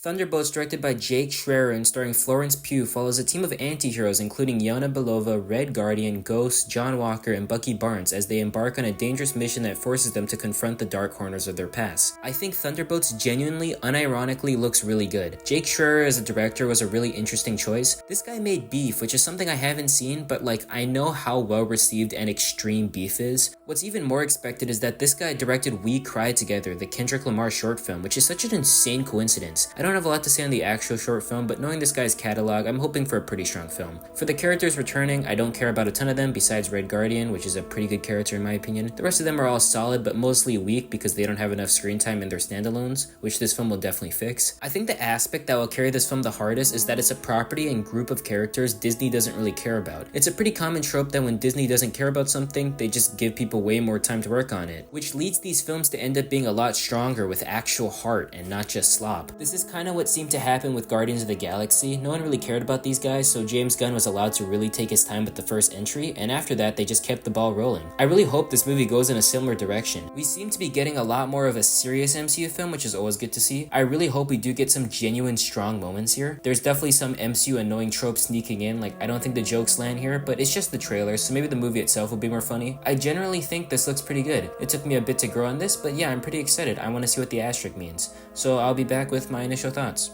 Thunderbolts, directed by Jake Schreier and starring Florence Pugh, follows a team of anti-heroes including Yelena Belova, Red Guardian, Ghost, John Walker, and Bucky Barnes as they embark on a dangerous mission that forces them to confront the dark corners of their past. I think Thunderbolts genuinely, unironically looks really good. Jake Schreier as a director was a really interesting choice. This guy made Beef, which is something I haven't seen, but I know how well received and extreme Beef is. What's even more expected is that this guy directed We Cry Together, the Kendrick Lamar short film, which is such an insane coincidence. I don't have a lot to say on the actual short film, but knowing this guy's catalog, I'm hoping for a pretty strong film. For the characters returning, I don't care about a ton of them besides Red Guardian, which is a pretty good character in my opinion. The rest of them are all solid, but mostly weak because they don't have enough screen time in their standalones, which this film will definitely fix. I think the aspect that will carry this film the hardest is that it's a property and group of characters Disney doesn't really care about. It's a pretty common trope that when Disney doesn't care about something, they just give people way more time to work on it, which leads these films to end up being a lot stronger with actual heart and not just slop. This is kind of what seemed to happen with Guardians of the Galaxy. No one really cared about these guys, so James Gunn was allowed to really take his time with the first entry, and after that they just kept the ball rolling. I really hope this movie goes in a similar direction. We seem to be getting a lot more of a serious MCU film, which is always good to see. I really hope we do get some genuine strong moments here. There's definitely some MCU annoying tropes sneaking in, I don't think the jokes land here, but it's just the trailer, so maybe the movie itself will be more funny. I generally think this looks pretty good. It took me a bit to grow on this, but yeah, I'm pretty excited. I want to see what the asterisk means. So I'll be back with my initial thoughts.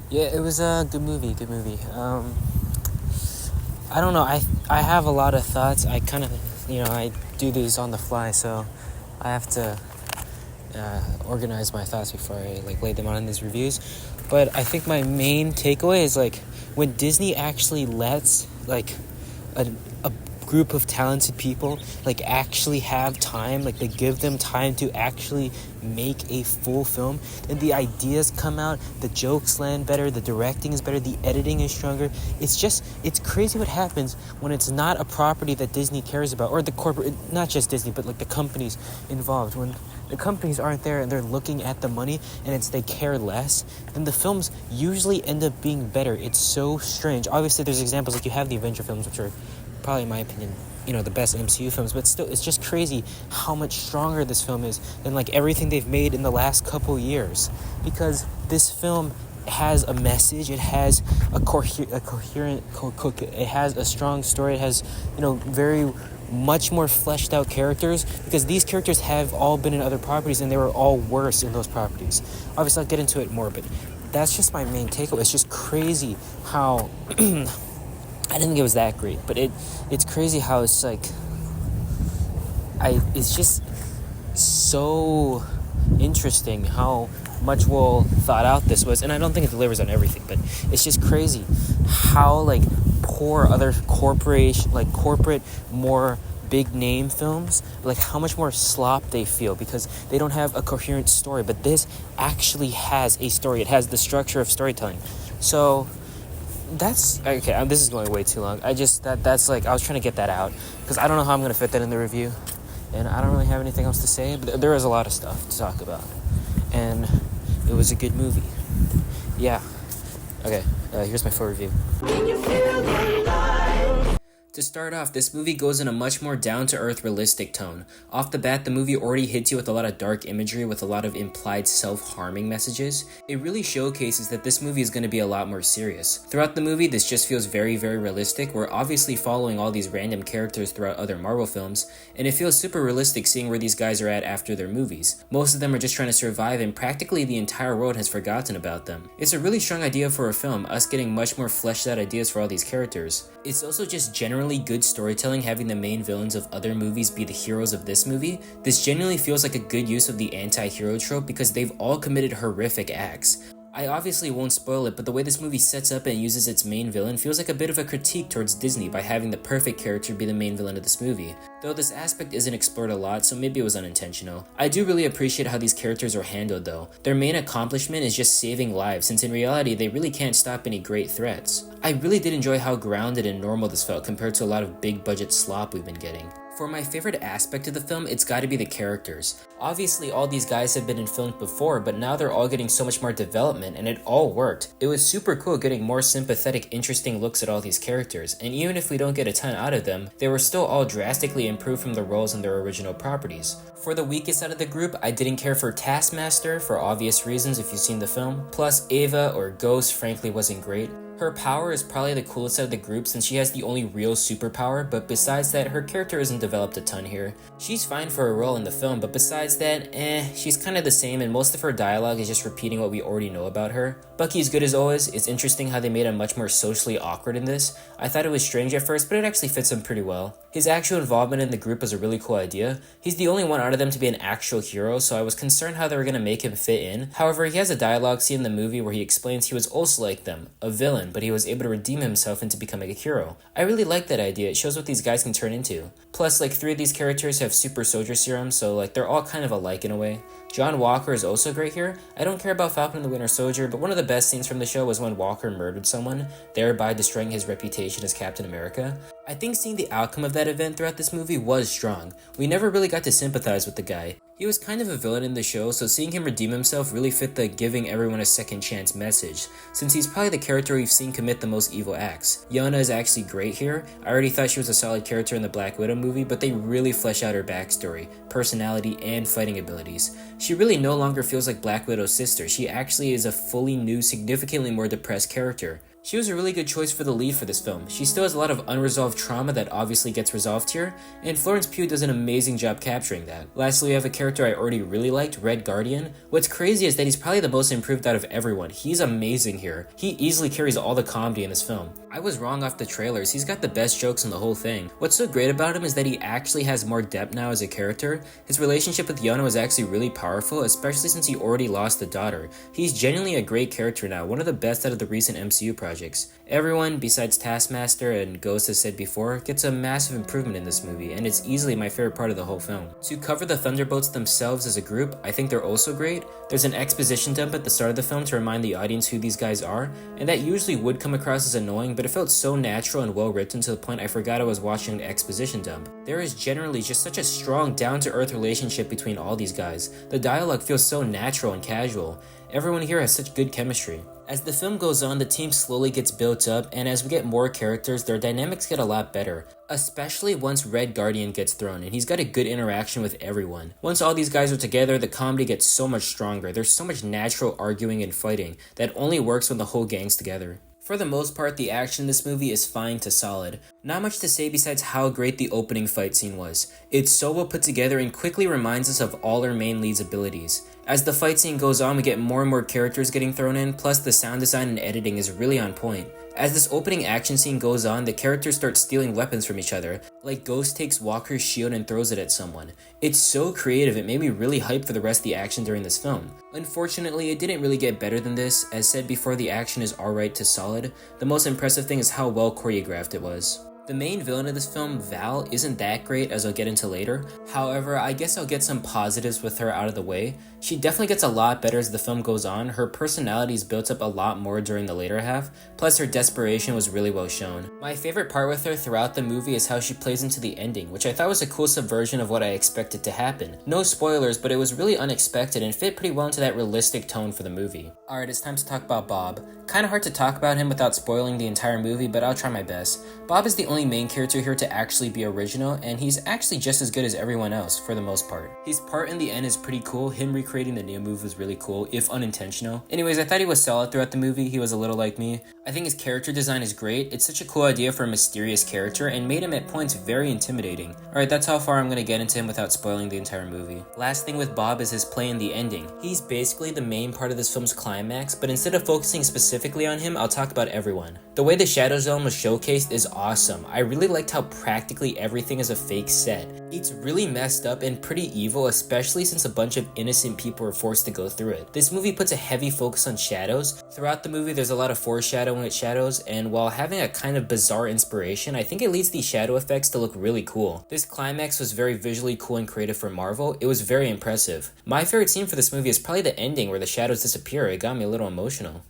Yeah, it was a good movie. I don't know, I have a lot of thoughts. I kind of, I do these on the fly, so I have to organize my thoughts before I lay them out in these reviews. But I think my main takeaway is when Disney actually lets a group of talented people actually have time, they give them time to actually make a full film, and the ideas come out, the jokes land better, the directing is better, the editing is stronger. It's crazy what happens when it's not a property that Disney cares about, or the corporate, not just Disney, but the companies involved. When the companies aren't there and they're looking at the money and they care less, then the films usually end up being better. It's so strange. Obviously there's examples, you have the Avenger films, which are probably in my opinion the best MCU films, but still it's just crazy how much stronger this film is than everything they've made in the last couple years, because this film has a message, it has a coherent it has a strong story, it has very much more fleshed out characters, because these characters have all been in other properties and they were all worse in those properties. Obviously I'll get into it more, but that's just my main takeaway. It's just crazy how I didn't think it was that great, but it's crazy how it's it's just so interesting how much well thought out this was, and I don't think it delivers on everything, but it's just crazy how poor other corporate more big name films, how much more slop they feel because they don't have a coherent story. But this actually has a story. It has the structure of storytelling. So that's okay. This is going way too long. That's I was trying to get that out because I don't know how I'm going to fit that in the review, and I don't really have anything else to say, but there is a lot of stuff to talk about, and it was a good movie. Yeah. Okay, here's my full review. Can you feel the light? To start off, this movie goes in a much more down-to-earth, realistic tone. Off the bat, the movie already hits you with a lot of dark imagery with a lot of implied self-harming messages. It really showcases that this movie is going to be a lot more serious. Throughout the movie, this just feels very, very realistic. We're obviously following all these random characters throughout other Marvel films, and it feels super realistic seeing where these guys are at after their movies. Most of them are just trying to survive, and practically the entire world has forgotten about them. It's a really strong idea for a film, us getting much more fleshed out ideas for all these characters. It's also just generally good storytelling, having the main villains of other movies be the heroes of this movie. This genuinely feels like a good use of the anti-hero trope because they've all committed horrific acts. I obviously won't spoil it, but the way this movie sets up and uses its main villain feels like a bit of a critique towards Disney by having the perfect character be the main villain of this movie. Though this aspect isn't explored a lot, so maybe it was unintentional. I do really appreciate how these characters are handled though. Their main accomplishment is just saving lives, since in reality they really can't stop any great threats. I really did enjoy how grounded and normal this felt compared to a lot of big budget slop we've been getting. For my favorite aspect of the film, it's gotta be the characters. Obviously, all these guys have been in films before, but now they're all getting so much more development, and it all worked. It was super cool getting more sympathetic, interesting looks at all these characters, and even if we don't get a ton out of them, they were still all drastically improved from the roles in their original properties. For the weakest out of the group, I didn't care for Taskmaster, for obvious reasons if you've seen the film, plus Ava or Ghost frankly wasn't great. Her power is probably the coolest out of the group since she has the only real superpower, but besides that, her character isn't developed a ton here. She's fine for a role in the film, but besides that, she's kinda the same and most of her dialogue is just repeating what we already know about her. Bucky's good as always. It's interesting how they made him much more socially awkward in this. I thought it was strange at first, but it actually fits him pretty well. His actual involvement in the group was a really cool idea. He's the only one out of them to be an actual hero, so I was concerned how they were gonna make him fit in. However, he has a dialogue scene in the movie where he explains he was also like them, a villain, but he was able to redeem himself into becoming a hero. I really like that idea. It shows what these guys can turn into. Plus, like 3 of these characters have super soldier serum, so like they're all kind of alike in a way. John Walker is also great here. I don't care about Falcon and the Winter Soldier, but one of the best scenes from the show was when Walker murdered someone, thereby destroying his reputation as Captain America. I think seeing the outcome of that event throughout this movie was strong. We never really got to sympathize with the guy. He was kind of a villain in the show, so seeing him redeem himself really fit the giving everyone a second chance message, since he's probably the character we've seen commit the most evil acts. Yona is actually great here. I already thought she was a solid character in the Black Widow movie, but they really flesh out her backstory, personality, and fighting abilities. She really no longer feels like Black Widow's sister. She actually is a fully new, significantly more depressed character. She was a really good choice for the lead for this film. She still has a lot of unresolved trauma that obviously gets resolved here, and Florence Pugh does an amazing job capturing that. Lastly, we have a character I already really liked, Red Guardian. What's crazy is that he's probably the most improved out of everyone. He's amazing here. He easily carries all the comedy in this film. I was wrong off the trailers. He's got the best jokes in the whole thing. What's so great about him is that he actually has more depth now as a character. His relationship with Yona was actually really powerful, especially since he already lost a daughter. He's genuinely a great character now, one of the best out of the recent MCU projects. Everyone, besides Taskmaster and Ghost as said before, gets a massive improvement in this movie, and it's easily my favorite part of the whole film. To cover the Thunderbolts themselves as a group, I think they're also great. There's an exposition dump at the start of the film to remind the audience who these guys are, and that usually would come across as annoying, but it felt so natural and well written to the point I forgot I was watching an exposition dump. There is generally just such a strong, down-to-earth relationship between all these guys. The dialogue feels so natural and casual. Everyone here has such good chemistry. As the film goes on, the team slowly gets built up, and as we get more characters, their dynamics get a lot better. Especially once Red Guardian gets thrown, and he's got a good interaction with everyone. Once all these guys are together, the comedy gets so much stronger. There's so much natural arguing and fighting that only works when the whole gang's together. For the most part, the action in this movie is fine to solid. Not much to say besides how great the opening fight scene was. It's so well put together and quickly reminds us of all our main lead's abilities. As the fight scene goes on, we get more and more characters getting thrown in, plus the sound design and editing is really on point. As this opening action scene goes on, the characters start stealing weapons from each other, like Ghost takes Walker's shield and throws it at someone. It's so creative, it made me really hyped for the rest of the action during this film. Unfortunately, it didn't really get better than this. As said before, the action is alright to solid. The most impressive thing is how well choreographed it was. The main villain of this film, Val, isn't that great, as I'll get into later. However, I guess I'll get some positives with her out of the way. She definitely gets a lot better as the film goes on. Her personality is built up a lot more during the later half, plus her desperation was really well shown. My favorite part with her throughout the movie is how she plays into the ending, which I thought was a cool subversion of what I expected to happen. No spoilers, but it was really unexpected and fit pretty well into that realistic tone for the movie. Alright, it's time to talk about Bob. Kinda hard to talk about him without spoiling the entire movie, but I'll try my best. Bob is the only main character here to actually be original, and he's actually just as good as everyone else, for the most part. His part in the end is pretty cool. Him recreating the Neo move was really cool, if unintentional. Anyways, I thought he was solid throughout the movie. He was a little like me. I think his character design is great. It's such a cool idea for a mysterious character, and made him at points very intimidating. Alright, that's how far I'm gonna get into him without spoiling the entire movie. Last thing with Bob is his play in the ending. He's basically the main part of this film's climax, but instead of focusing specifically on him, I'll talk about everyone. The way the Shadow Zone was showcased is awesome. I really liked how practically everything is a fake set. It's really messed up and pretty evil, especially since a bunch of innocent people were forced to go through it. This movie puts a heavy focus on shadows. Throughout the movie, there's a lot of foreshadowing with shadows, and while having a kind of bizarre inspiration, I think it leads these shadow effects to look really cool. This climax was very visually cool and creative for Marvel. It was very impressive. My favorite scene for this movie is probably the ending where the shadows disappear. It got me a little emotional.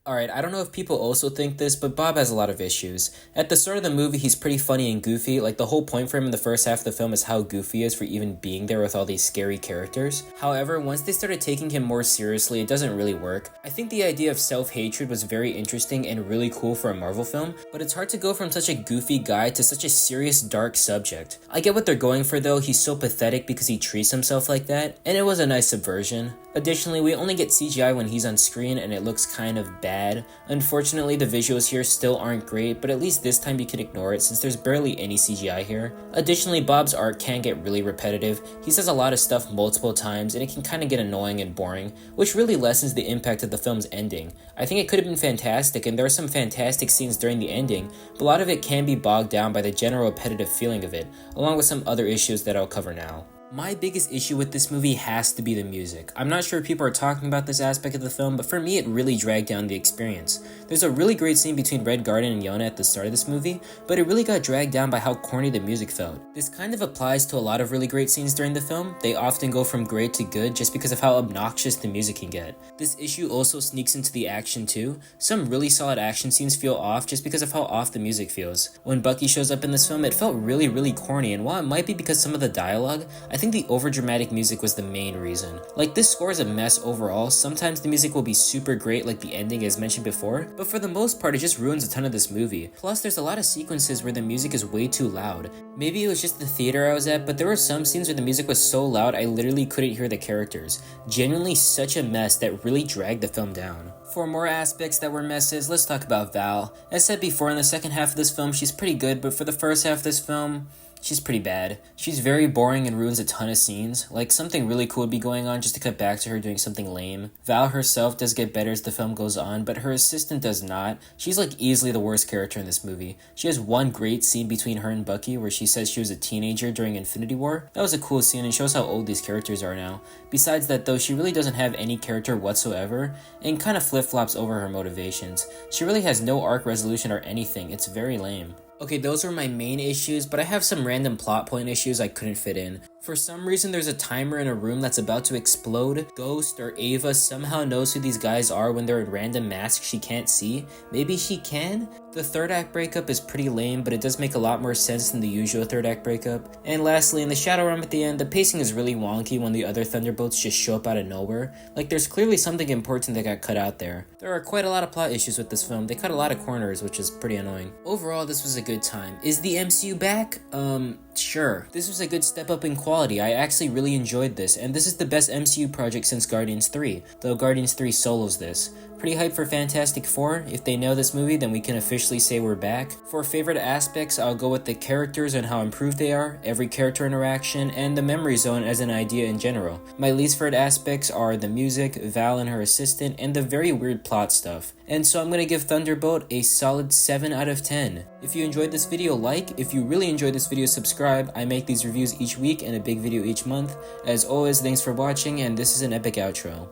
Alright, I don't know if people also think this, but Bob has a lot of issues. At the start of the movie, he's pretty funny and goofy. Like, the whole point for him in the first half of the film is how goofy he is for even being there with all these scary characters. However, once they started taking him more seriously, it doesn't really work. I think the idea of self-hatred was very interesting and really cool for a Marvel film, but it's hard to go from such a goofy guy to such a serious, dark subject. I get what they're going for though, he's so pathetic because he treats himself like that, and it was a nice subversion. Additionally, we only get CGI when he's on screen and it looks kind of bad. Unfortunately, the visuals here still aren't great, but at least this time you can ignore it since there's barely any CGI here. Additionally, Bob's art can get really repetitive. He says a lot of stuff multiple times and it can kind of get annoying and boring, which really lessens the impact of the film's ending. I think it could have been fantastic and there are some fantastic scenes during the ending, but a lot of it can be bogged down by the general repetitive feeling of it, along with some other issues that I'll cover now. My biggest issue with this movie has to be the music. I'm not sure if people are talking about this aspect of the film, but for me it really dragged down the experience. There's a really great scene between Red Garden and Yona at the start of this movie, but it really got dragged down by how corny the music felt. This kind of applies to a lot of really great scenes during the film. They often go from great to good just because of how obnoxious the music can get. This issue also sneaks into the action too. Some really solid action scenes feel off just because of how off the music feels. When Bucky shows up in this film, it felt really corny, and while it might be because some of the dialogue, I think the overdramatic music was the main reason. Like, this score is a mess overall. Sometimes the music will be super great like the ending as mentioned before, but for the most part it just ruins a ton of this movie. Plus there's a lot of sequences where the music is way too loud. Maybe it was just the theater I was at, but there were some scenes where the music was so loud I literally couldn't hear the characters. Genuinely such a mess that really dragged the film down. For more aspects that were messes, let's talk about Val. As said before, in the second half of this film she's pretty good, but for the first half of this film, she's pretty bad. She's very boring and ruins a ton of scenes. Like, something really cool would be going on just to cut back to her doing something lame. Val herself does get better as the film goes on, but her assistant does not. She's like easily the worst character in this movie. She has one great scene between her and Bucky where she says she was a teenager during Infinity War. That was a cool scene and shows how old these characters are now. Besides that though, she really doesn't have any character whatsoever and kind of flip-flops over her motivations. She really has no arc resolution or anything. It's very lame. Okay, those are my main issues, but I have some random plot point issues I couldn't fit in. For some reason, there's a timer in a room that's about to explode. Ghost or Ava somehow knows who these guys are when they're in random masks she can't see. Maybe she can? The third act breakup is pretty lame, but it does make a lot more sense than the usual third act breakup. And lastly, in the Shadow Realm at the end, the pacing is really wonky when the other Thunderbolts just show up out of nowhere. Like, there's clearly something important that got cut out there. There are quite a lot of plot issues with this film. They cut a lot of corners, which is pretty annoying. Overall, this was a good time. Is the MCU back? Sure. This was a good step up in quality. I actually really enjoyed this, and this is the best MCU project since Guardians 3, though Guardians 3 solos this. Pretty hyped for Fantastic Four. If they nail this movie, then we can officially say we're back. For favorite aspects, I'll go with the characters and how improved they are, every character interaction, and the memory zone as an idea in general. My least favorite aspects are the music, Val and her assistant, and the very weird plot stuff. And so I'm gonna give Thunderbolt a solid 7 out of 10. If you enjoyed this video, like. If you really enjoyed this video, subscribe. I make these reviews each week and a big video each month. As always, thanks for watching, and this is an epic outro.